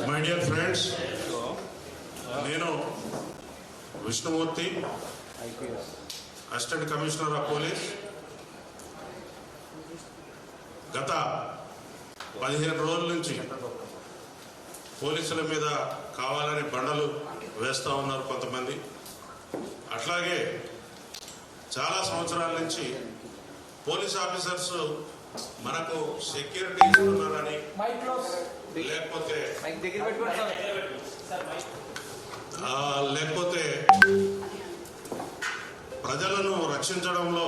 My dear friends, నేను Vishnumurthy, assistant commissioner of police. గత 15 రోజుల నుంచి పోలీసుల మీద కావాలని బండలు వేస్తూ ఉన్నారు కొంతమంది. అట్లాగే చాలా సంవత్సరాల నుంచి పోలీస్ ఆఫీసర్స్ మనకు సెక్యూరిటీ ఇస్తున్నారని, లేకపోతే ప్రజలను రక్షించడంలో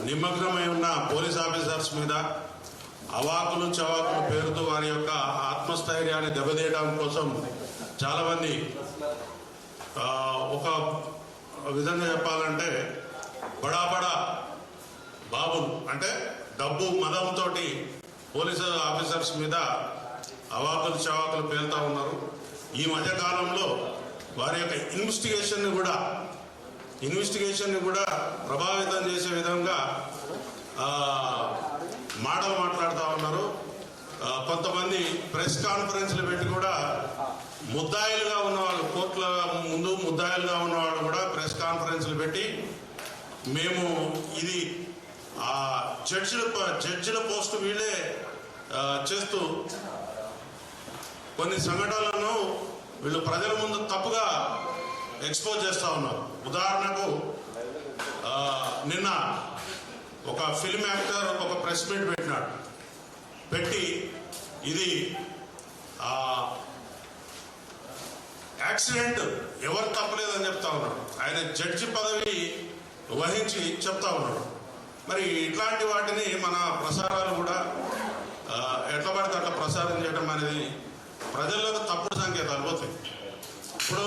నిమగ్నమై ఉన్న పోలీస్ ఆఫీసర్స్ మీద అవాకులు చవాకులు పేరుతో వారి యొక్క ఆత్మస్థైర్యాన్ని దెబ్బతీయడం కోసం చాలామంది, ఒక విధంగా చెప్పాలంటే బడా బాబులు అంటే డబ్బు మదంతో పోలీసు ఆఫీసర్స్ మీద అవాకులు చవాకులు పేలుతూ ఉన్నారు. ఈ మధ్యకాలంలో వారి యొక్క ఇన్వెస్టిగేషన్ని కూడా ప్రభావితం చేసే విధంగా మాటలు మాట్లాడుతూ ఉన్నారు. కొంతమంది ప్రెస్ కాన్ఫరెన్స్లు పెట్టి కూడా ముద్దాయిలుగా ఉన్నవాళ్ళు, కోర్టుల ముందు ముద్దాయిలుగా ఉన్నవాళ్ళు కూడా ప్రెస్ కాన్ఫరెన్స్లు పెట్టి మేము ఇది జడ్జిల పోస్టు వీళ్ళే చేస్తూ కొన్ని సంఘటనలను వీళ్ళు ప్రజల ముందు తప్పుగా ఎక్స్పోజ్ చేస్తూ ఉన్నారు. ఉదాహరణకు నిన్న ఒక ఫిల్మ్ యాక్టర్ ఒక ప్రెస్ మీట్ పెట్టి ఇది యాక్సిడెంట్ ఎవరు తప్పలేదని చెప్తా ఉన్నాడు. ఆయన జడ్జి పదవి వహించి చెప్తా ఉన్నాడు. మరి ఇట్లాంటి వాటిని మన ప్రసారాలు కూడా ఎట్లా పడితే అట్లా ప్రసారం చేయడం అనేది ప్రజలకు తప్పుడు సంకేతాలు పోతాయి. ఇప్పుడు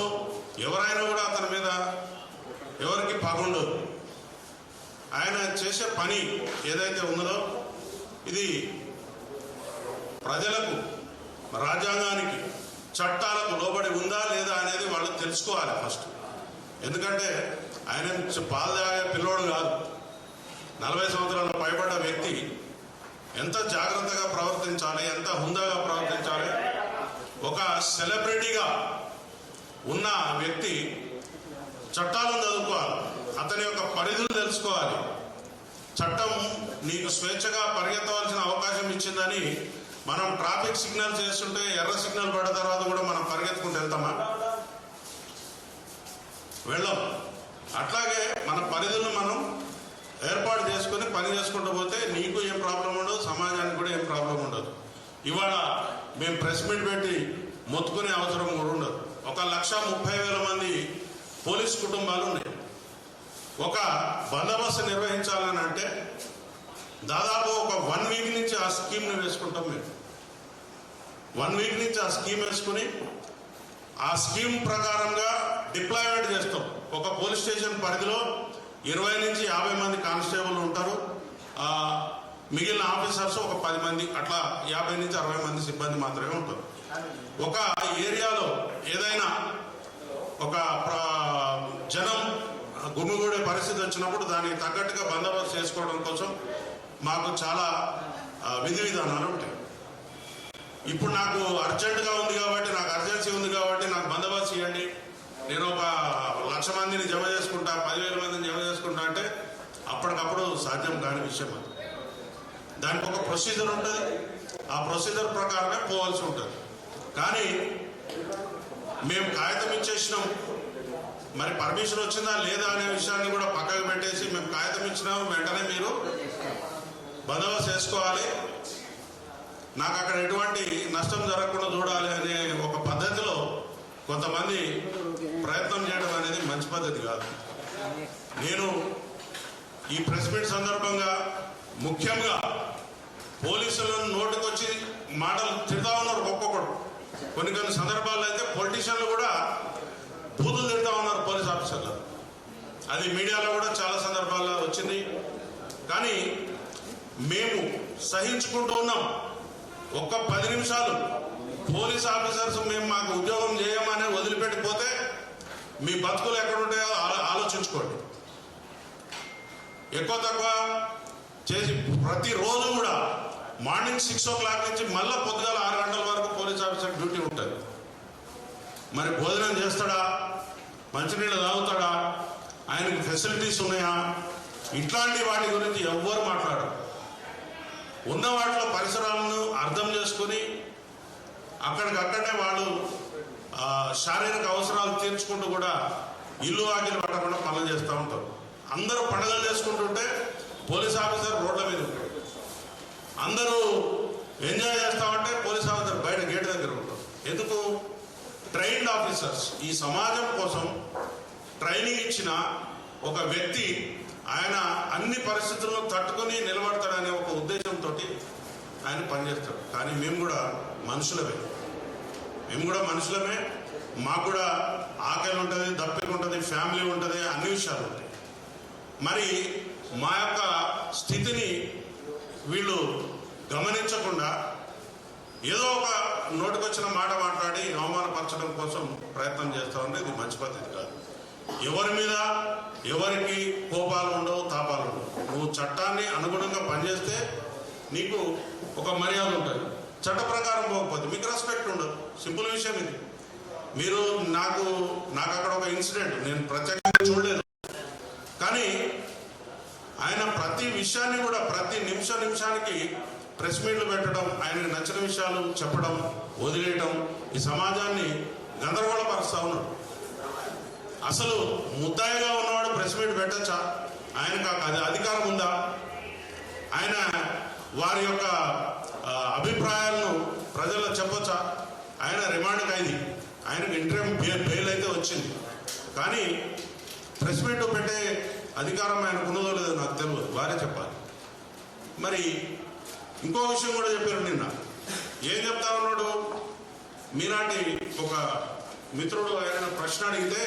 ఎవరైనా కూడా అతని మీద ఎవరికి పగుండదు. ఆయన చేసే పని ఏదైతే ఉన్నదో ఇది ప్రజలకు, రాజ్యాంగానికి, చట్టాలకు లోబడి ఉందా లేదా అనేది వాళ్ళు తెలుసుకోవాలి ఫస్ట్. ఎందుకంటే ఆయన పాలు తాగే పిల్లోడు కాదు. 40 సంవత్సరాల పైబడ్డ వ్యక్తి ఎంత జాగ్రత్తగా ప్రవర్తించాలి, ఎంత హుందాగా ప్రవర్తించాలి. ఒక సెలబ్రిటీగా ఉన్న వ్యక్తి చట్టాలను చదువుకోవాలి, అతని యొక్క పరిధులు తెలుసుకోవాలి. చట్టం నీకు స్వేచ్ఛగా పరిగెత్తవలసిన అవకాశం ఇచ్చిందని మనం ట్రాఫిక్ సిగ్నల్ చేస్తుంటే ఎర్ర సిగ్నల్ పడ్డ తర్వాత కూడా మనం పరిగెత్తుకుంటూ వెళ్తామా? వెళ్ళం. అట్లాగే మన పరిధులను మనం ఏర్పాటు చేసుకుని పని చేసుకుంటూ పోతే నీకు ఏం ప్రాబ్లం ఉండదు, సమాజానికి కూడా ఏం ప్రాబ్లం ఉండదు. ఇవాళ మేము ప్రెస్ మీట్ పెట్టి మొత్తుకునే అవసరం కూడా ఉండదు. 1,30,000 మంది పోలీస్ కుటుంబాలు ఉన్నాయి. ఒక బందోబస్తు నిర్వహించాలని అంటే దాదాపు ఒక 1 వీక్ నుంచి ఆ స్కీమ్ని వేసుకుంటాం. మేము 1 వీక్ నుంచి ఆ స్కీమ్ వేసుకుని ఆ స్కీమ్ ప్రకారంగా డిప్లాయ్మెంట్ చేస్తాం. ఒక పోలీస్ స్టేషన్ పరిధిలో 20 నుంచి 50 మంది కానిస్టేబుల్ ఉంటారు. మిగిలిన ఆఫీసర్స్ ఒక 10 మంది, అట్లా 50 నుంచి 60 మంది సిబ్బంది మాత్రమే ఉంటారు. ఒక ఏరియాలో ఏదైనా ఒక జనం గుమిగూడే పరిస్థితి వచ్చినప్పుడు దానికి తగ్గట్టుగా బందోబస్తు చేసుకోవడం కోసం మాకు చాలా విధి విధానాలు ఉంటాయి. ఇప్పుడు నాకు అర్జెంటుగా ఉంది కాబట్టి, నాకు అర్జెన్సీ ఉంది కాబట్టి నాకు బందోబస్తు ఇవ్వండి, నేను ఒక 1,00,000 మందిని జమ చేసుకుంటా, 10,000 మందిని జమ చేసుకుంటా అంటే అప్పటికప్పుడు సాధ్యం కాని విషయం. అది దానికి ఒక ప్రొసీజర్ ఉంటుంది. ఆ ప్రొసీజర్ ప్రకారమే పోవాల్సి ఉంటుంది. కానీ మేము కాగితం ఇచ్చేసినాం, మరి పర్మిషన్ వచ్చిందా లేదా అనే విషయాన్ని కూడా పక్కకు పెట్టేసి మేము కాగితం ఇచ్చినాం, వెంటనే మీరు బందోబస్తు చేసుకోవాలి, నాకు అక్కడ ఎటువంటి నష్టం జరగకుండా చూడాలి అనే ఒక పద్ధతిలో కొంతమంది ప్రయత్నం చేయడం అనేది మంచి పద్ధతి కాదు. నేను ఈ ప్రెస్ మీట్ సందర్భంగా ముఖ్యంగా పోలీసులను నోటుకొచ్చి మాటలు తిడతా ఉన్నారు ఒక్కొక్కడు. కొన్ని సందర్భాల్లో అయితే పొలిటీషియన్లు కూడా బూతులు తిడతా ఉన్నారు పోలీస్ ఆఫీసర్లు. అది మీడియాలో కూడా చాలా సందర్భాల్లో వచ్చింది. కానీ మేము సహించుకుంటూ ఉన్నాం. ఒక్క 10 నిమిషాలు పోలీస్ ఆఫీసర్స్ మేము మాకు ఉద్యోగం చేయమని వదిలిపెట్టిపోతే మీ బతుకులు ఎక్కడుంటాయో ఆలోచించుకోండి. ఎక్కువ తక్కువ చేసి ప్రతిరోజు కూడా మార్నింగ్ 6 o'clock నుంచి మళ్ళీ పొద్దుగాల 6 గంటల వరకు పోలీస్ మరి భోజనం చేస్తాడా, మంచినీళ్ళు తాగుతాడా, ఆయనకి ఫెసిలిటీస్ ఉన్నాయా, ఇట్లాంటి వాటి గురించి ఎవ్వరు మాట్లాడరు. ఉన్న వాటిలో పరిసరాలను అర్థం చేసుకుని అక్కడికక్కడనే వాళ్ళు శారీరక అవసరాలు తీర్చుకుంటూ కూడా ఇల్లు ఆకిలు పట్టకుండా పనులు చేస్తూ ఉంటారు. అందరూ పండుగలు చేసుకుంటుంటే పోలీస్ ఆఫీసర్ రోడ్ల మీద ఉంటాడు. అందరూ ఎంజాయ్ చేస్తామంటే పోలీస్ ఆఫీసర్ బయట గేట్ దగ్గర ఉంటారు. ఎందుకు? Trained officers. ఈ సమాజం కోసం ట్రైనింగ్ ఇచ్చిన ఒక వ్యక్తి ఆయన అన్ని పరిస్థితుల్లో తట్టుకొని నిలబడతాడనే ఒక ఉద్దేశంతో ఆయన పనిచేస్తాడు. కానీ మేము కూడా మనుషులమే, మాకు కూడా ఆకలి ఉంటుంది, దప్పిక ఉంటుంది, ఫ్యామిలీ ఉంటుంది, అన్ని విషయాలు ఉంటాయి. మరి మా యొక్క స్థితిని వీళ్ళు గమనించకుండా ఏదో ఒక నోటికొచ్చిన మాట మాట్లాడి అవమానపరచడం కోసం ప్రయత్నం చేస్తూ ఉంటే ఇది మంచి పద్ధతి కాదు. ఎవరి మీద ఎవరికి కోపాలు ఉండవు, తాపాలు ఉండవు. నువ్వు చట్టాన్ని అనుగుణంగా పనిచేస్తే నీకు ఒక మర్యాద ఉంటుంది. చట్ట ప్రకారం పోకపోతే మీకు రెస్పెక్ట్ ఉండదు. సింపుల్ విషయం ఇది. మీరు నాకు అక్కడ ఒక ఇన్సిడెంట్ నేను ప్రత్యేకంగా చూడలేదు, కానీ ఆయన ప్రతి విషయాన్ని కూడా ప్రతి నిమిషానికి ప్రెస్ మీట్లు పెట్టడం, ఆయనకు నచ్చిన విషయాలు చెప్పడం, వదిలేయడం, ఈ సమాజాన్ని గందరగోళపరుస్తా ఉన్నాడు. అసలు ముద్దాయిగా ఉన్నవాడు ప్రెస్ మీట్ పెట్టచ్చా? ఆయనకు అది అధికారం ఉందా? ఆయన వారి యొక్క అభిప్రాయాలను ప్రజల్లో చెప్పొచ్చా? ఆయన రిమాండ్ ఖైదీ, ఆయనకు ఇంటర్మ్ బెయిల్ అయితే వచ్చింది, కానీ ప్రెస్ మీట్ పెట్టే అధికారం ఆయనకు ఉన్నదో లేదో నాకు తెలియదు, వారే చెప్పాలి. మరి ఇంకో విషయం కూడా చెప్పారు నిన్న. ఏం చెప్తా ఉన్నాడు? మీలాంటి ఒక మిత్రుడు ఆయన ప్రశ్న అడిగితే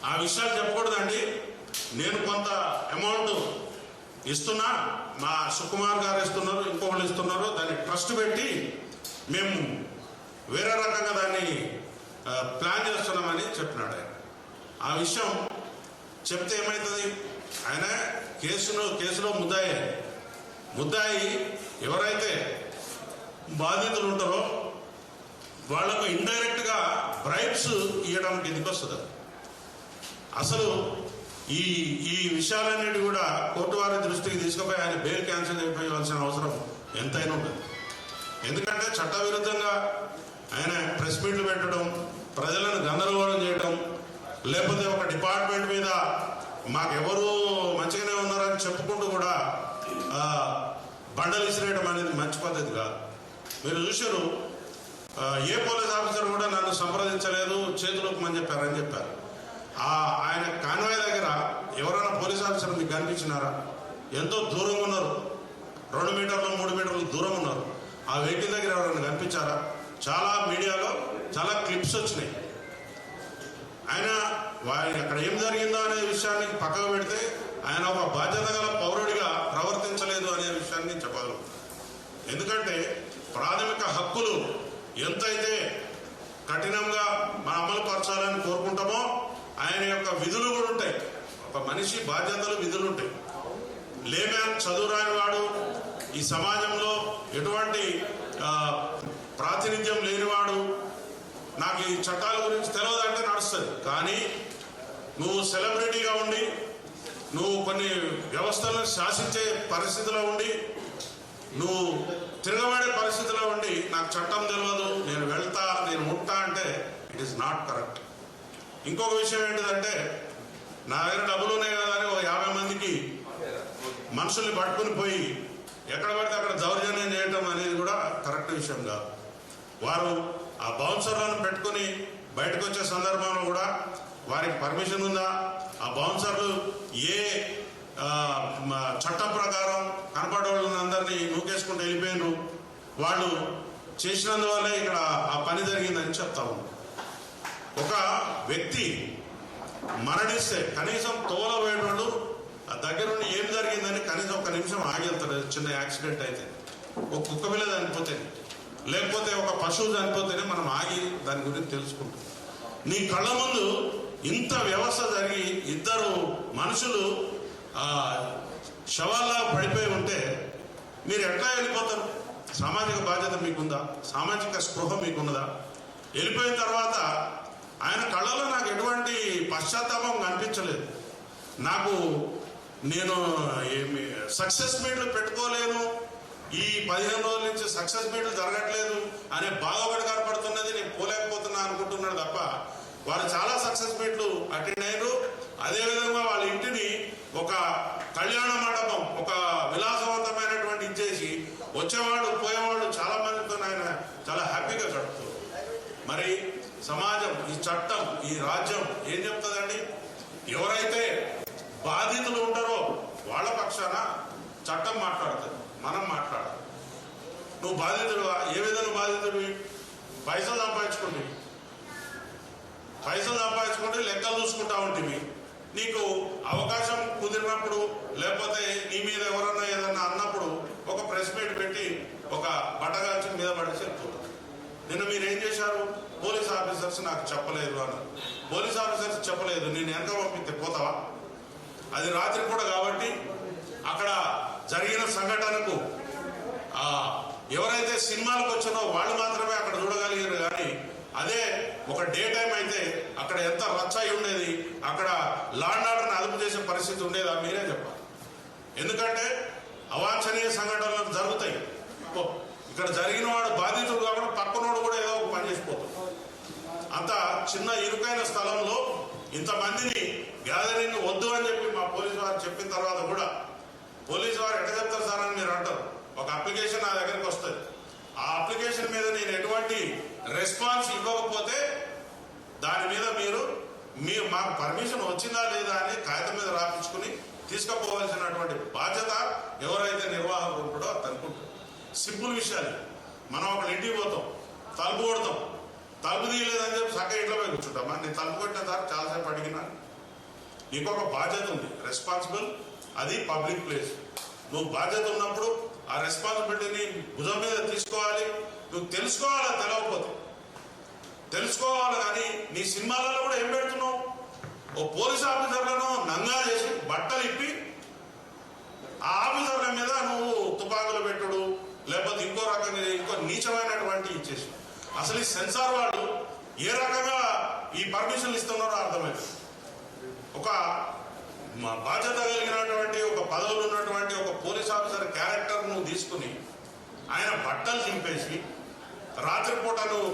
ఆ విషయాలు చెప్పకూడదండి, నేను కొంత అమౌంట్ ఇస్తున్నా, మా సుకుమార్ గారు ఇస్తున్నారు, ఇంకొకళ్ళు ఇస్తున్నారు, దాన్ని ట్రస్ట్ పెట్టి మేము వేరే రకంగా దాన్ని ప్లాన్ చేస్తున్నామని చెప్పినాడు ఆయన. ఆ విషయం చెప్తే ఏమవుతుంది? ఆయన కేసులో ముద్దాయి ఎవరైతే బాధితులు ఉంటారో వాళ్లకు ఇండైరెక్ట్గా బ్రైబ్స్ ఇవ్వడం కిందకి వస్తుంది. అసలు ఈ విషయాలన్నిటి కూడా కోర్టు వారి దృష్టికి తీసుకుపోయి ఆయన బెయిల్ క్యాన్సిల్ చేయవలసిన అవసరం ఎంతైనా ఉంటుంది. ఎందుకంటే చట్టవిరుద్ధంగా ఆయన ప్రెస్ మీట్లు పెట్టడం, ప్రజలను గందరగోళం చేయడం, లేకపోతే ఒక డిపార్ట్మెంట్ మీద మాకెవరు మంచిగానే ఉన్నారని చెప్పుకుంటూ కూడా బండలు ఇసిరేయడం అనేది మంచి పద్ధతి కాదు. మీరు చూశారు, ఏ పోలీస్ ఆఫీసర్ కూడా నన్ను సంప్రదించలేదు, చేతులకు చెప్పారని చెప్పారు. ఆయన కాన్వాయ్ దగ్గర ఎవరైనా పోలీస్ ఆఫీసర్ మీకు కనిపించినారా? ఎంతో దూరంగా ఉన్నారు, 2 మీటర్లు 3 మీటర్లు దూరం ఉన్నారు. ఆ వెహికల్ దగ్గర ఎవరైనా కనిపించారా? చాలా మీడియాలో చాలా క్లిప్స్ వచ్చినాయి. ఆయన అక్కడ ఏం జరిగిందో అనే విషయాన్ని పక్కకు పెడితే ఆయన ఒక బాధ్యత గల పౌరుడిగా ప్రవర్తించలేదు అనే విషయాన్ని చెప్పగలం. ఎందుకంటే ప్రాథమిక హక్కులు ఎంతైతే కఠినంగా మన అమలు పరచాలని కోరుకుంటామో ఆయన యొక్క విధులు కూడా ఉంటాయి. ఒక మనిషి బాధ్యతలు, విధులు ఉంటాయి. లేమ్యాన్ చదువురాని వాడు, ఈ సమాజంలో ఎటువంటి ప్రాతినిధ్యం లేనివాడు, నాకు ఈ చట్టాల గురించి తెలియదంటే నడుస్తుంది. కానీ నువ్వు సెలబ్రిటీగా ఉండి, నువ్వు కొన్ని వ్యవస్థలను శాసించే పరిస్థితిలో ఉండి, నువ్వు తిరగబడే పరిస్థితిలో ఉండి నాకు చట్టం తెలియదు, నేను వెళ్తా, నేను ఉంటా అంటే ఇట్ ఈస్ నాట్ కరెక్ట్. ఇంకొక విషయం ఏంటిదంటే, నా దగ్గర డబ్బులు ఉన్నాయి కదా అని 50 మందికి మనుషుల్ని పట్టుకుని పోయి ఎక్కడ పడితే అక్కడ దౌర్జన్యం చేయటం అనేది కూడా కరెక్ట్ విషయం కాదు. వారు ఆ బౌన్సర్లను పెట్టుకుని బయటకు వచ్చే సందర్భంలో కూడా వారికి పర్మిషన్ ఉందా? ఆ బౌన్సర్లు ఏ చట్టం ప్రకారం కనపడే వాళ్ళందరినీ నూకేసుకుంటూ వెళ్ళిపోయినారు, వాళ్ళు చేసినందువల్లే ఇక్కడ ఆ పని జరిగిందని చెప్తా ఉన్నాం. ఒక వ్యక్తి మరణిస్తే కనీసం తోలబోయేటోళ్ళు దగ్గరుండి ఏం జరిగిందని కనీసం 1 నిమిషం ఆగి వెళ్తారు. చిన్న యాక్సిడెంట్ అయితే, ఒక కుక్క పిల్ల చనిపోతే, లేకపోతే ఒక పశువు చనిపోతేనే మనం ఆగి దాని గురించి తెలుసుకుంటాం. నీ కళ్ళ ముందు ఇంత వ్యవస్థ జరిగి 2 మనుషులు శవాల్లా పడిపోయి ఉంటే మీరు ఎట్లా వెళ్ళిపోతారు? సామాజిక బాధ్యత మీకుందా? సామాజిక స్పృహ మీకున్నదా? వెళ్ళిపోయిన తర్వాత ఆయన కళ్ళలో నాకు ఎటువంటి పశ్చాత్తాపం కనిపించలేదు. నేను సక్సెస్ మీట్లు పెట్టుకోలేను, ఈ 15 రోజుల నుంచి సక్సెస్ మీట్లు జరగట్లేదు అనే బాధపడి కనపడుతున్నది, నేను పోలేకపోతున్నా అనుకుంటున్నాడు తప్ప వారు చాలా సక్సెస్ మీట్లు అటెండ్ అయ్యారు. అదేవిధంగా వాళ్ళ ఇంటిని ఒక కళ్యాణ మండపం, ఒక విలాసవంతమైనటువంటి ఇచ్చేసి వచ్చేవాళ్ళు పోయేవాళ్ళు చాలా మందితో ఆయన చాలా హ్యాపీగా గడుపుతారు. మరి సమాజం, ఈ చట్టం, ఈ రాజ్యం ఏం చెప్తుందండి? ఎవరైతే బాధితులు ఉంటారో వాళ్ళ పక్షాన చట్టం మాట్లాడుతుంది, మనం మాట్లాడాలి. నువ్వు బాధితుడువా? ఏ విధంగా బాధితుడివి? పైసలు సంపాదించుకుంటే లెక్కలు చూసుకుంటా ఉంటుంది. నీకు అవకాశం కుదిరినప్పుడు లేకపోతే నీ మీద ఎవరన్నా ఏదన్నా అన్నప్పుడు ఒక ప్రెస్ మీట్ పెట్టి ఒక బట్టగాల్చి మీద పడి చెప్తున్నారు. నిన్న మీరు ఏం చేశారు? పోలీస్ ఆఫీసర్స్ నాకు చెప్పలేదు అన్నారు. పోలీస్ ఆఫీసర్స్ చెప్పలేదు, నేను ఎంత పంపితే పోతావా? అది రాత్రి కూడా కాబట్టి అక్కడ జరిగిన సంఘటనకు ఎవరైతే సినిమాలకు వచ్చినో వాళ్ళు మాత్రమే అక్కడ చూడగలిగారు. కానీ అదే ఒక డే టైం అయితే అక్కడ ఎంత రచ్చ అయి ఉండేది, అక్కడ లా అండ్ ఆర్డర్ని అదుపు చేసే పరిస్థితి ఉండేదా? మీరే చెప్పాలి. ఎందుకంటే అవాంఛనీయ సంఘటనలు జరుగుతాయి. ఇక్కడ జరిగిన వాడు బాధితుడు కాకుండా పక్కనోడు కూడా ఏదో ఒక పని చేసిపోతాడు. అంత చిన్న ఇరుకైన స్థలంలో ఇంతమందిని గ్యాదరింగ్ వద్దు అని చెప్పి మా పోలీసు వారు చెప్పిన తర్వాత కూడా పోలీసు వారు ఎట్లా చెప్తారు సార్ అని మీరు అంటారు. ఒక అప్లికేషన్ నా దగ్గరికి వస్తుంది, ఆ అప్లికేషన్ మీద నేను ఎటువంటి రెస్పాన్స్ ఇవ్వకపోతే దాని మీద మీరు మాకు పర్మిషన్ వచ్చిందా లేదా అని కాగితం మీద రాపించుకుని తీసుకుపోవాల్సినటువంటి బాధ్యత ఎవరైతే నిర్వాహకుడు ఉంటాడో అనుకుంటారు. సింపుల్ విషయాలు. మనం ఒకళ్ళ ఇంటికి పోతాం, తలుపు కొడతాం, తలుపు తీయలేదని చెప్పి సక్క ఇంట్లో పోయి కూర్చుంటామా? నేను తలుపు కొట్టిన సార్ చాలాసేపు అడిగినా. నీకు ఒక బాధ్యత ఉంది, రెస్పాన్సిబుల్. అది పబ్లిక్ ప్లేస్. నువ్వు బాధ్యత ఉన్నప్పుడు ఆ రెస్పాన్సిబిలిటీని భుజం మీద తీసుకోవాలి. నువ్వు తెలుసుకోవాలా, తెలవకపోతే తెలుసుకోవాలి. కానీ నీ సినిమాలలో కూడా ఏం పెడుతున్నావు? ఓ పోలీస్ ఆఫీసర్లను నంగా చేసి బట్టలు ఇప్పి ఆ ఆఫీసర్ల మీద నువ్వు తుపాకులు పెట్టుడు లేకపోతే ఇంకో రకంగా ఇంకో నీచమైనటువంటి ఇచ్చేసి అసలు ఈ సెన్సార్ వాళ్ళు ఏ రకంగా ఈ పర్మిషన్లు ఇస్తున్నారో అర్థమైంది. ఒక బాధ్యత కలిగినటువంటి ఒక పదవులు ఉన్నటువంటి ఒక పోలీస్ ఆఫీసర్ క్యారెక్టర్ నువ్వు తీసుకుని ఆయన బట్టలు చింపేసి రాత్రిపూట నువ్వు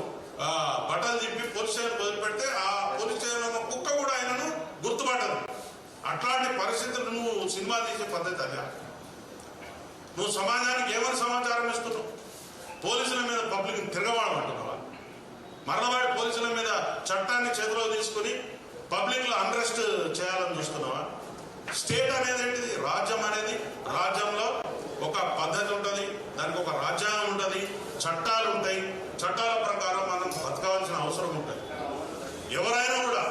బట్టలు చింపి పోలీస్ స్టేషన్ వదిలిపెడితే ఆ పోలీస్ స్టేషన్ ఉన్న కుక్క కూడా ఆయనను గుర్తుపట్టదు. అట్లాంటి పరిస్థితులు నువ్వు సినిమా తీసే పద్ధతి అదే. నువ్వు సమాజానికి ఏమైనా సమాచారం ఇస్తున్నావు? పోలీసుల మీద పబ్లిక్ తిరగవాడమంటున్నావా? మరణవాడి పోలీసుల మీద చట్టాన్ని చేతిలో తీసుకుని పబ్లిక్ లో అన్రెస్ట్ చేయాలని చూస్తున్నావా? స్టేట్ అనేది ఏంటిది? రాజ్యం అనేది, రాజ్యంలో ఒక పద్ధతి ఉంటుంది, దానికి ఒక రాజ్యాంగం ఉంటుంది, చట్టాలు ఉంటాయి. చట్టాల ప్రకారం మనం బతకాల్సిన అవసరం ఉంటుంది. ఎవరైనా కూడా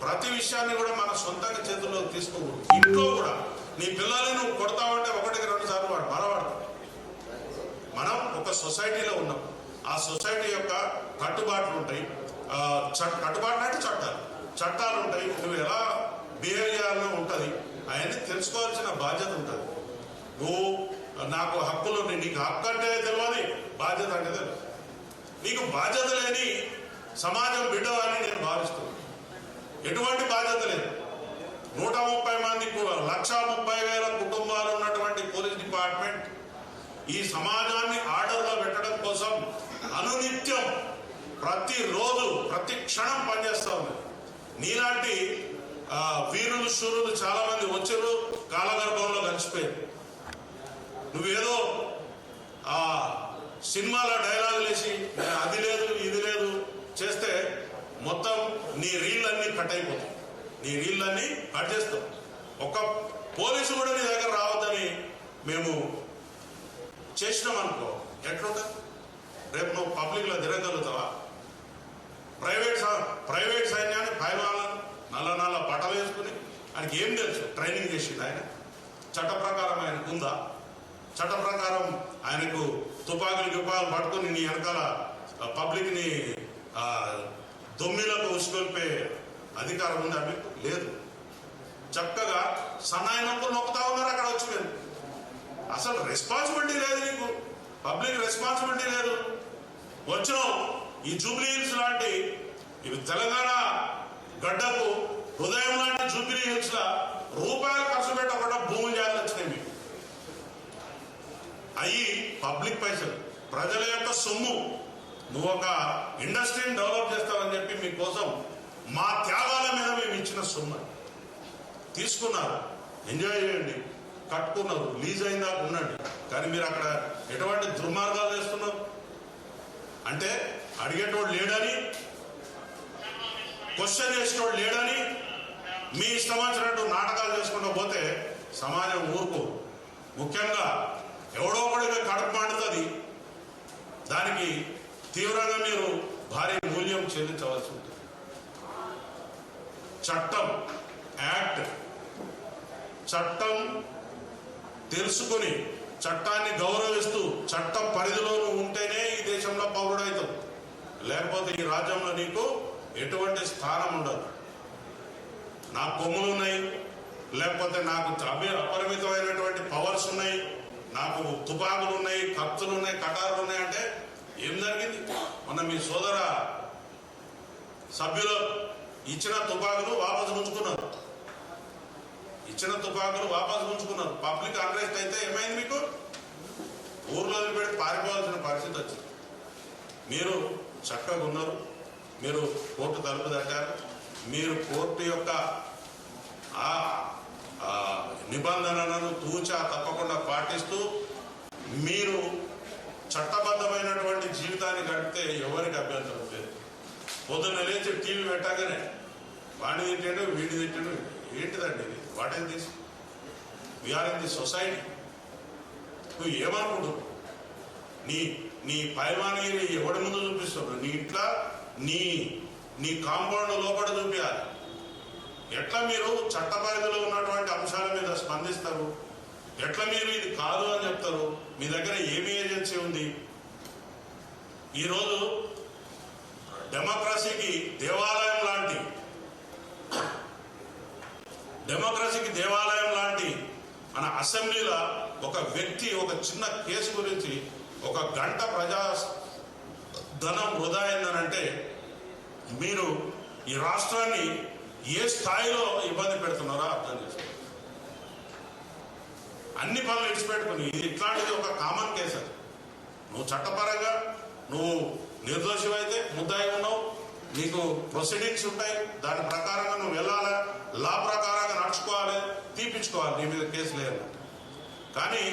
ప్రతి విషయాన్ని కూడా మన సొంతంగా చేతుల్లో తీసుకోకూడదు. ఇంట్లో కూడా నీ పిల్లల్ని నువ్వు కొడతావంటే 1-2 సార్లు వాడు మరవాడు. మనం ఒక సొసైటీలో ఉన్నాం. ఆ సొసైటీ యొక్క కట్టుబాట్లు ఉంటాయి. కట్టుబాట్లు అంటే చట్టాలు ఉంటాయి. నువ్వు ఎలా బిహేవ్ చేయాలో ఉంటుంది. అవన్నీ తెలుసుకోవాల్సిన బాధ్యత ఉంటుంది. నువ్వు నాకు హక్కులు, నీకు హక్కు అంటే తెలియదు, బాధ్యత అంటే తెలియదు. నీకు బాధ్యత లేని సమాజం బిడ్డ అని నేను భావిస్తున్నాను. ఎటువంటి బాధ్యత లేదు. 130 మంది 1,30,000 కుటుంబాలు ఉన్నటువంటి పోలీస్ డిపార్ట్మెంట్ ఈ సమాజాన్ని ఆర్డర్లో పెట్టడం కోసం అనునిత్యం ప్రతిరోజు ప్రతి క్షణం పనిచేస్తా ఉంది. నీలాంటి వీరులు శూరులు చాలా మంది వచ్చారు, కాలగర్భంలో కలిసిపోయారు. నువ్వేదో సినిమాలో డైలాగులు వేసి అది లేదు ఇది లేదు చేస్తే మొత్తం నీ రీళ్ళన్నీ కట్ అయిపోతాయి. నీ రీళ్ళన్నీ కట్ చేస్తాం. ఒక పోలీసు కూడా నీ దగ్గర రావద్దని మేము చేసినాం అనుకో, ఎట్లుంటుంది? రేపు నువ్వు పబ్లిక్లో తిరగలుగుతావా? ప్రైవేట్ సైన్యాన్ని నల్ల బట్టలు వేసుకుని ఆయనకి ఏం తెలుసు? ట్రైనింగ్ చేసింది ఆయన. చట్ట ప్రకారం ఆయనకు ఉందా? చట్ట ప్రకారం ఆయనకు తుపాకులు పట్టుకుని నీ వెనకాల పబ్లిక్ని దొమ్మిలకు ఉసుకొల్పే అధికారం ఉందా మీకు? లేదు. చక్కగా సన్నాయి నొక్కుతా ఉన్నారు అక్కడ వచ్చి. మీరు అసలు రెస్పాన్సిబిలిటీ లేదు, నీకు పబ్లిక్ రెస్పాన్సిబిలిటీ లేదు. వచ్చినావు ఈ జూబ్లీ హిల్స్ లాంటి ఇవి తెలంగాణ గడ్డకు హృదయం లాంటి జూబ్లీ హిల్స్ లా రూపాయలు ఖర్చు పెట్టకుండా భూములు జాగ్రత్త వచ్చినాయి మీకు. అవి పబ్లిక్ పైసలు, ప్రజల యొక్క సొమ్ము. నువ్వు ఒక ఇండస్ట్రీని డెవలప్ చేస్తావని చెప్పి మీకోసం మా త్యాగాల మీద మేము ఇచ్చిన సొమ్ము తీసుకున్నారు. ఎంజాయ్ చేయండి, కట్టుకున్నారు, లీజ్ అయిందా ఉండండి. కానీ మీరు అక్కడ ఎటువంటి దుర్మార్గాలు చేస్తున్నారు అంటే అడిగేటోడు లేడని, క్వశ్చన్ చేసేటోడు లేడని మీ ఇష్టం వచ్చినట్టు నాటకాలు చేసుకుంటూ పోతే సమాజం ఊరుకో. ముఖ్యంగా ఎవడో ఒకడిగా కడుపు మండుతుంది, దానికి తీవ్రంగా మీరు భారీ మూల్యం చెల్లించవలసి ఉంటుంది. చట్టం, యాక్ట్, చట్టం తెలుసుకుని చట్టాన్ని గౌరవిస్తూ చట్టం పరిధిలో ఉంటేనే ఈ దేశంలో పౌరుడవుతావు. లేకపోతే ఈ రాజ్యంలో నీకు ఎటువంటి స్థానం ఉండదు. నాకు కొమ్ములు ఉన్నాయి, లేకపోతే నాకు అపరిమితమైనటువంటి పవర్స్ ఉన్నాయి, నాకు తుపాకులు ఉన్నాయి, కత్తులు ఉన్నాయి, కటారులు ఉన్నాయి అంటే ఏం జరిగింది? మొన్న మీ సోదర సభ్యులు ఇచ్చిన తుపాకులు వాపసు ఉంచుకున్నారు. పబ్లిక్ అన్రెస్ట్ అయితే ఏమైంది? మీకు ఊర్లో పెట్టి పారిపోవాల్సిన పరిస్థితి వచ్చింది. మీరు చక్కగా ఉన్నారు, మీరు కోర్టు తలుపు తట్టారు, మీరు కోర్టు యొక్క నిబంధనలను తూచా తప్పకుండా పాటిస్తూ మీరు చట్టబద్ధమైనటువంటి జీవితాన్ని గడిపితే ఎవరికి అభ్యంతరం లేదు. పొద్దున్న లేచి టీవీ పెట్టగానే వాడిని తిట్టాడు, వీడిని తిట్టాడు, ఏంటిదండి ఇది? What is this? We are in the society. నువ్వు ఏమనుకుంటున్నావు? నీ పైవానికి ఎవడి ముందు చూపిస్తున్నావు? నీ ఇంట్లో నీ కాంపౌండ్ లోపల చూపించాలి. ఎట్లా మీరు చట్ట పరిధిలో ఉన్నటువంటి అంశాల మీద స్పందిస్తారు? ఎట్లా మీరు ఇది కాదు అని చెప్తారు? మీ దగ్గర ఏమి ఏజెన్సీ ఉంది? ఈరోజు డెమోక్రసీకి దేవాలయం లాంటి మన అసెంబ్లీలో ఒక వ్యక్తి ఒక చిన్న కేసు గురించి 1 గంట ప్రజా ధనం వృధా అయిందనంటే మీరు ఈ రాష్ట్రాన్ని ఏ స్థాయిలో ఇబ్బంది పెడుతున్నారో అర్థం చేసుకోండి. అన్ని పనులు ఇచ్చిపెట్టుకుని ఇట్లాంటిది ఒక కామన్ కేసు. అది నువ్వు చట్టపరంగా నువ్వు నిర్దోషమైతే ముద్దాయి ఉన్నావు, నీకు ప్రొసీడింగ్స్ ఉంటాయి, దాని ప్రకారంగా నువ్వు వెళ్ళాలి, లా ప్రకారంగా నడుచుకోవాలి, తీపించుకోవాలి, నీ మీద కేసు లేదు. కానీ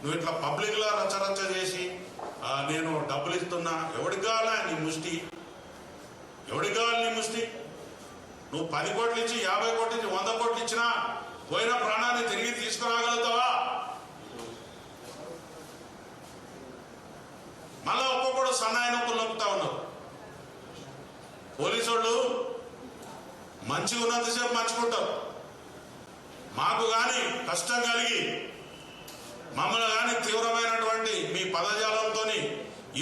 నువ్వు ఇట్లా పబ్లిక్లో రచ్చరచ్చ చేసి నేను డబ్బులు ఇస్తున్నా, ఎవడికి కావాలా నీ ముష్టి? నువ్వు 10 కోట్లు ఇచ్చి 50 కోట్లు ఇచ్చి 100 కోట్లు ఇచ్చినా పోయిన ప్రాణాన్ని తిరిగి తీసుకురాగలుగుతావా? మళ్ళా ఒక్కొక్కడు సన్నాయి నొప్పులు నొక్కుతా ఉన్నారు. పోలీసు వాళ్ళు మంచిగా ఉన్నంతసేపు మంచుకుంటారు. మాకు కానీ కష్టం కలిగి మమ్మల్ని కానీ తీవ్రమైనటువంటి మీ పదజాలంతో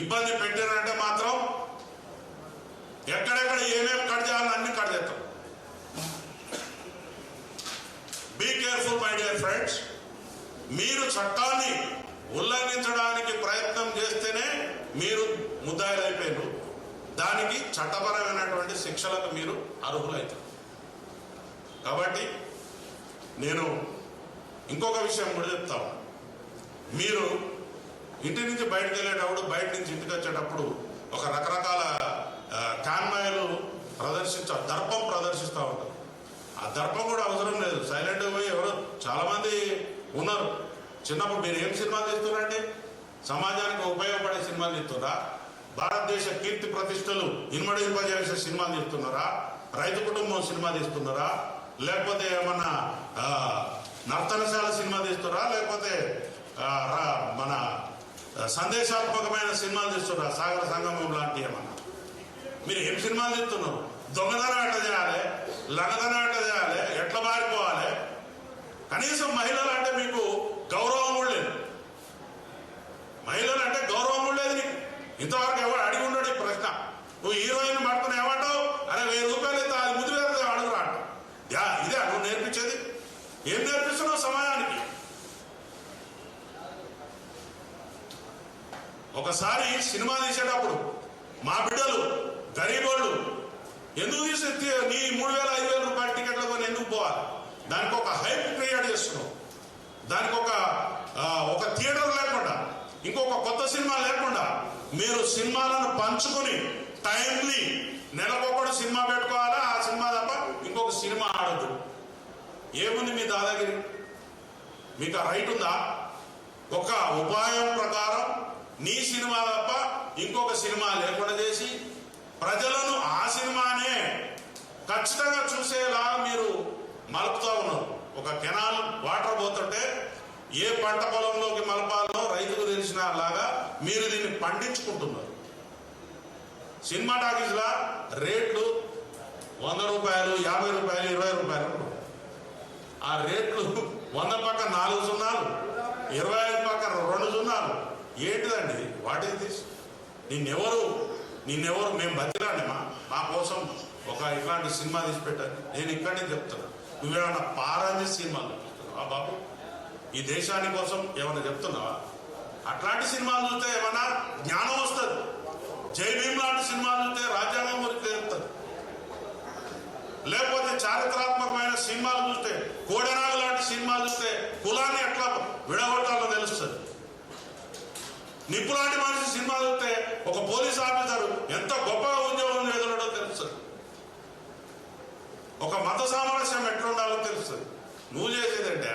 ఇబ్బంది పెట్టారంటే మాత్రం ఎక్కడెక్కడ ఏమేమి కట్ చేయాలని అన్ని కట్ చేస్తాం. Be careful my dear friends. మీరు చట్టాన్ని ఉల్లంఘించడానికి ప్రయత్నం చేస్తేనే మీరు ముద్దాయిలు అయిపోయారు. దానికి చట్టపరమైనటువంటి శిక్షలకు మీరు అర్హులవుతారు. కాబట్టి నేను ఇంకొక విషయం కూడా చెప్తాను. మీరు ఇంటి నుంచి బయటకు వెళ్ళేటప్పుడు, బయట నుంచి ఇంటికి వచ్చేటప్పుడు ఒక రకరకాల కాన్వాయ్లు దర్పం ప్రదర్శిస్తూ ఉంటారు. ఆ దర్పం కూడా అవసరం లేదు, సైలెంట్గా పోయి ఎవరు చాలామంది ఉన్నారు. చిన్నప్పుడు మీరు ఏం సినిమాలు తీస్తున్నారండి? సమాజానికి ఉపయోగపడే సినిమాలు తీస్తున్నారా? భారతదేశ కీర్తి ప్రతిష్టలు ఇన్మడింపజేసే సినిమాలు తీస్తున్నారా? రైతు కుటుంబం సినిమా తీస్తున్నారా? లేకపోతే ఏమన్నా నర్తనశాల సినిమా తీస్తున్నారా? లేకపోతే మన సందేశాత్మకమైన సినిమాలు తీస్తున్నారా? సాగర సంగమం లాంటి ఏమన్నా? మీరు ఏం సినిమాలు తీస్తున్నారు? దొంగతనం ఎట్లా చేయాలి, లంగతనం ఎట్లా చేయాలి, ఎట్లా పారిపోవాలి? కనీసం మహిళలు అంటే మీకు గౌరవం కూడా లేదు. మహిళలు అంటే గౌరవం కూడా లేదు నీకు. ఇంతవరకు ఎవరు అడిగి ఉండడు ఈ ప్రశ్న. నువ్వు హీరోయిన్ పట్టుకుని ఏమంటావు? అరే 1000 రూపాయలు ఇస్తా, అది ముద్దు వేరే అడుగురా అంట. ఇదే నువ్వు నేర్పించేది? ఏం నేర్పిస్తున్నావు సమాజానికి? ఒకసారి సినిమా తీసేటప్పుడు మా బిడ్డలు గరీబోళ్ళు ఎందుకు తీసి నీ 3,000 5,000 రూపాయల టికెట్ల కొని ఎందుకు పోవాలి? దానికి ఒక హైప్ క్రియేట్ చేస్తున్నావు. దానికి ఒక థియేటర్ లేకుండా, ఇంకొక కొత్త సినిమా లేకుండా మీరు సినిమాలను పంచుకొని టైంలీ నెలకొకటి సినిమా పెట్టుకోవాలా. ఆ సినిమా తప్ప ఇంకొక సినిమా ఆడద్దు. ఏముంది మీ దాదాగిరి? మీకు రైట్ ఉందా? ఒక ఉపాయం ప్రకారం నీ సినిమా తప్ప ఇంకొక సినిమా లేకుండా చేసి ప్రజలను ఆ సినిమానే ఖచ్చితంగా చూసేలా మీరు మలుపుతా ఉన్నారు. ఒక కెనాల్ వాటర్ పోతుంటే ఏ పంట పొలంలోకి మలపాలో రైతుకు తెలిసిన లాగా మీరు దీన్ని పండించుకుంటున్నారు. సినిమా టాకీస్లా రేట్లు 100 రూపాయలు, 50 రూపాయలు, 20 రూపాయలు. ఆ రేట్లు 100 పక్క 4 సున్నాలు, 25 పక్క 2 సున్నాలు. ఏంటిదండి? What is this? నిన్నెవరు మేము బతిరాండి మా కోసం ఒక ఇట్లాంటి సినిమా తీసి పెట్టాలి. నేను ఇక్కడే చెప్తున్నా, నువ్వేమన్నా పారాంజీ సినిమాలు చూస్తున్నావా బాబు? ఈ దేశాని కోసం ఏమన్నా చెప్తున్నావా? అట్లాంటి సినిమాలు చూస్తే ఏమన్నా జ్ఞానం వస్తుంది. జై భీమ్ లాంటి సినిమాలు చూస్తే రాజ్యాంగం గురించి తెలుస్తుంది. లేకపోతే చారిత్రాత్మకమైన సినిమాలు చూస్తే, కోడెనాగు లాంటి సినిమాలు చూస్తే కులాన్ని ఎట్లా విడగొట్టాలో తెలుస్తుంది. నిప్పు లాంటి మనిషి సినిమా చూస్తే ఒక పోలీస్ ఆఫీసర్ ఎంత గొప్పగా ఉద్యోగం ఎదురడో తెలుస్తుంది. ఒక మత సామరస్యం ఎట్లుండాలో తెలుస్తుంది. నువ్వు చేసేదేంటి?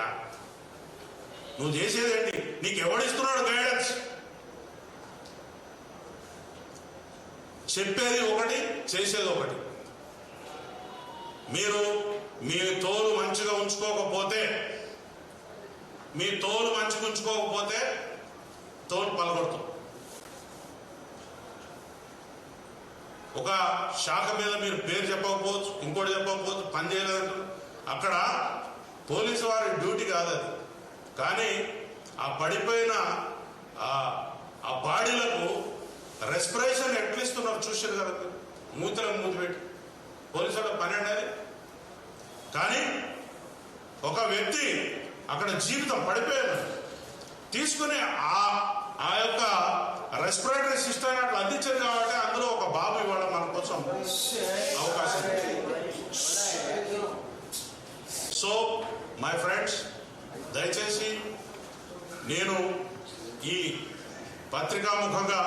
నువ్వు చేసేదేంటి? నీకు ఎవడిస్తున్నాడు గైడెన్స్? చెప్పేది ఒకటి, చేసేది ఒకటి. మీరు మీ తోలు మంచిగా ఉంచుకోకపోతే తోలు పలగొడతాం. ఒక శాఖ మీద మీరు పేరు చెప్పకపోవచ్చు, ఇంకోటి చెప్పకపోవచ్చు, పని చేయలేదు. అక్కడ పోలీసు వారి డ్యూటీ కాదు అది. కానీ ఆ పడిపోయిన ఆ బాడీలకు రెస్పిరేషన్ ఎట్లిస్తున్నారు చూసారు కదా, మూతలకు మూతి పెట్టి. పోలీసు వాళ్ళ పని అనేది. కానీ ఒక వ్యక్తి అక్కడ జీవితం పడిపోయాడు తీసుకుని ఆ యొక్క రెస్పిరేటరీ సిస్టమ్ అట్లా అందించారు. కాబట్టి అందులో ఒక బాబు ఇవాళ మన కోసం అవకాశం. సో మై ఫ్రెండ్స్, దయచేసి నేను ఈ పత్రికా ముఖంగా,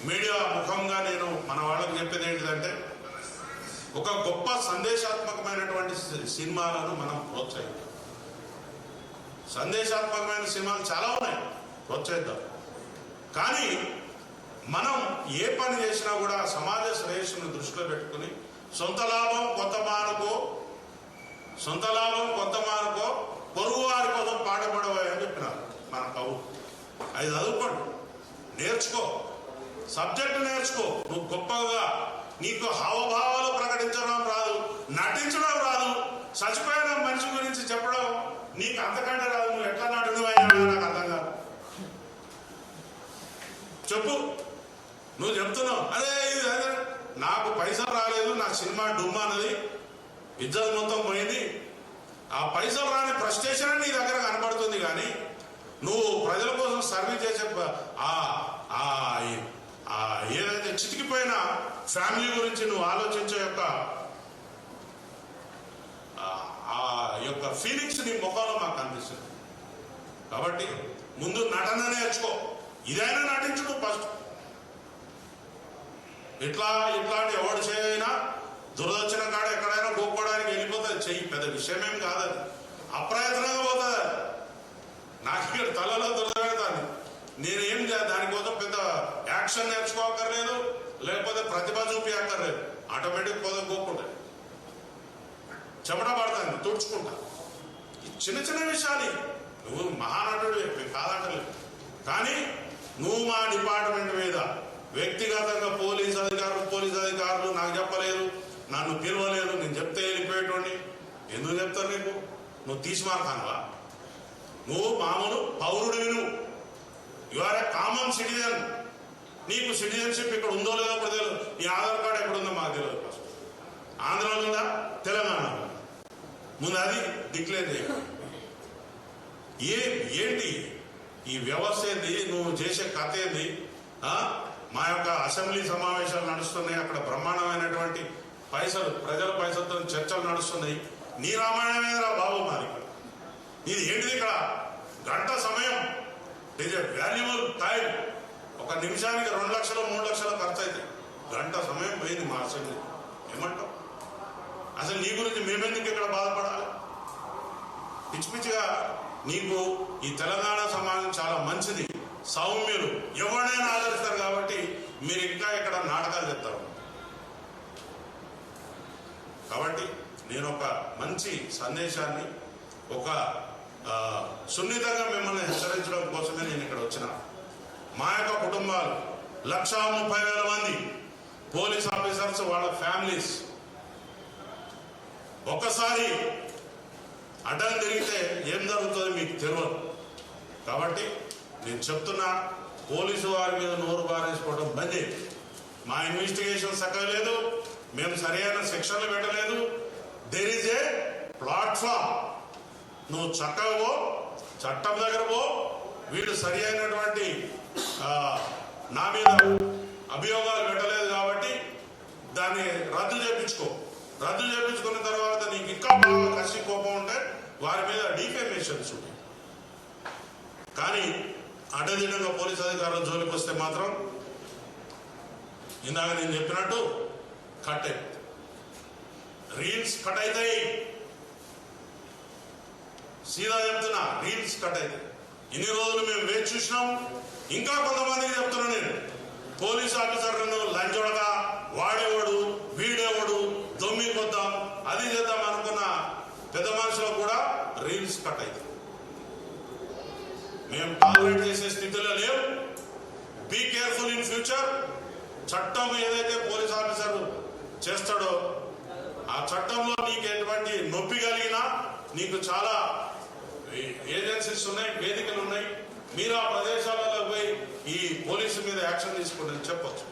మీడియా ముఖంగా నేను మన వాళ్ళకి చెప్పేది ఏంటిదంటే, ఒక గొప్ప సందేశాత్మకమైనటువంటి సినిమాలను మనం ప్రోత్సహిద్దాం. సందేశాత్మకమైన సినిమాలు చాలా ఉన్నాయి, ప్రోత్సహిద్దాం. కానీ మనం ఏ పని చేసినా కూడా సమాజ శ్రేయస్సును దృష్టిలో పెట్టుకుని సొంత లాభం కొంత మానుకో పొరుగు వారి కోసం పాటుపడవని చెప్పినారు మన కవు. అది చదువుకోండి, నేర్చుకో, సబ్జెక్టు నేర్చుకో. నువ్వు గొప్పగా నీకు హావభావాలు ప్రకటించడం రాదు, నటించడం రాదు, చచ్చిపోయిన మనిషి గురించి చెప్పడం నీకు అంతకంటే రాదు. నువ్వు ఎట్లా నటుడివైనా నాకు అర్థం కాదు. చెప్పు. నువ్వు చెప్తున్నావు అదే నాకు పైసలు రాలేదు, నా సినిమా డుమ్మా అన్నది, ఇజ్జత్ మొత్తం పోయింది. ఆ పైసలు రాని ఫ్రస్ట్రేషన్ నీ దగ్గర కనబడుతుంది. కానీ నువ్వు ప్రజల కోసం సర్వీస్ చేసే ఏదైతే చితికిపోయిన ఫ్యామిలీ గురించి నువ్వు ఆలోచించే యొక్క ఫీలింగ్స్ నీ ముఖంలో మాకు కనిపిస్తుంది. కాబట్టి ముందు నటన నేర్చుకో. ఇదైనా నటించుకో ఫస్ట్. ఇట్లాంటి ఎవడు చేయైనా దురదొచ్చిన కాడ ఎక్కడైనా గోక్కోవడానికి వెళ్ళిపోతుంది. చెయ్యి, పెద్ద విషయమేం కాదు. అది అప్రయత్నంగా పోతుంది. నాకు ఇక్కడ తలలో దురదపెడతాను. నేనేం దానికోసం పెద్ద యాక్షన్ నేర్చుకోక్కర్లేదు, లేకపోతే ప్రతిభ చూపి అక్కర్లేదు. ఆటోమేటిక్ పోతే గోక్కుంటుంది, చెమట పడతాను, తుడుచుకుంటా. చిన్న చిన్న విషయాలు. నువ్వు మహానటుడు కాదంటలేదు. కానీ నువ్వు మా డిపార్ట్మెంట్ మీద వ్యక్తిగతంగా పోలీస్ అధికారులు నాకు చెప్పలేదు, నన్ను పిలవలేదు, నేను చెప్తే వెళ్ళిపోయేటోండి. ఎందుకు చెప్తారు నీకు? నువ్వు తీసి మారుతానువా? నువ్వు మామూలు పౌరుడివి. నువ్వు you are a common citizen. నీకు సిటిజన్షిప్ ఇక్కడ ఉందో లేదో కూడా తెలియదు. నీ ఆధార్ కార్డు ఎక్కడుందో మాకు తెలియదు. ఫస్ట్ ఆంధ్రాలో ఉందా, తెలంగాణలో ముందు అది డిక్లేర్ చేయాలి. ఏంటి ఈ వ్యవస్థ ఏంది? నువ్వు చేసే కథ ఏంది? మా యొక్క అసెంబ్లీ సమావేశాలు నడుస్తున్నాయి, అక్కడ బ్రహ్మాండమైనటువంటి పైసలు ప్రజల పైసలతో చర్చలు నడుస్తున్నాయి. నీ రామాయణమేరా బాబు మాది. ఇది ఏంటిది? ఇక్కడ గంట సమయం, it is a valuable time. ఒక నిమిషానికి 2 లక్షలు 3 లక్షలు ఖర్చు అయితే గంట సమయం పోయింది మా అసెంబ్లీ. ఏమంటావు? అసలు నీ గురించి మేమెందుకు ఇక్కడ బాధపడాలి? పిచ్చి పిచ్చిగా నీకు ఈ తెలంగాణ సమాజం చాలా మంచిది, సౌమ్యులు, ఎవరైనా ఆదరిస్తారు కాబట్టి మీరు ఇంకా ఇక్కడ నాటకాలు చెప్తారు. కాబట్టి నేను ఒక మంచి సందేశాన్ని, ఒక సున్నితంగా మిమ్మల్ని హెచ్చరించడం కోసమే నేను ఇక్కడ వచ్చిన. మా యొక్క కుటుంబాలు 1,30,000 మంది పోలీస్ ఆఫీసర్స్, వాళ్ళ ఫ్యామిలీస్ ఒక్కసారి అడ్డం తిరిగితే ఏం జరుగుతుందో మీకు తెలియదు. కాబట్టి నేను చెప్తున్నా, పోలీసు వారి మీద నోరు బారేసుకోవడం బంద్ చేయండి. మా ఇన్వెస్టిగేషన్ సక్కలేదు, మేము సరైన శిక్షణలు పెట్టలేదు. There is a platform. నువ్వు చక్కగా పో, చట్టం దగ్గర పో. వీళ్ళు సరి అయినటువంటి నా మీద అభియోగాలు పెట్టలేదు కాబట్టి దాన్ని రద్దు చేయించుకో. రద్దు చేయించుకున్న తర్వాత నీకు ఇంకా బాగా కసి కోపం ఉంటే వారి మీద డిఫేమేషన్స్ ఉంటాయి. కానీ అడ్డదిడ్డంగా పోలీస్ అధికారుల జోలికి వస్తే మాత్రం ఇందాక నేను చెప్పినట్టు కట్ అవుతుంది, రీల్స్ కట్ అవుతాయి. సీదా చెప్తున్నా, రీల్స్ కట్ అవుతాయి. ఇన్ని రోజులు మేము వేచి చూసినాం. ఇంకా కొంతమందికి చెప్తున్నా నేను, పోలీస్ ఆఫీసర్లను లంచోడగా వాడేవాడు, వీడేవాడు, దొమ్మి కొద్దాం, అది చేద్దాం అనుకున్న పెద్ద మనుషులకు కూడా రీల్స్ కట్ అవుతాయి. మేము టాలరేట్ చేసే స్థితిలో లేవు. Be careful in future. చట్టం ఏదైతే పోలీస్ ఆఫీసర్ చేస్తాడో ఆ చట్టంలో నీకు ఎటువంటి నొప్పి కలిగినా, నీకు చాలా ఏజెన్సీస్ ఉన్నాయి, వేదికలు ఉన్నాయి, మీరు ఆ ప్రదేశాలలో పోయి ఈ పోలీసు మీద యాక్షన్ తీసుకోండి చెప్పొచ్చు.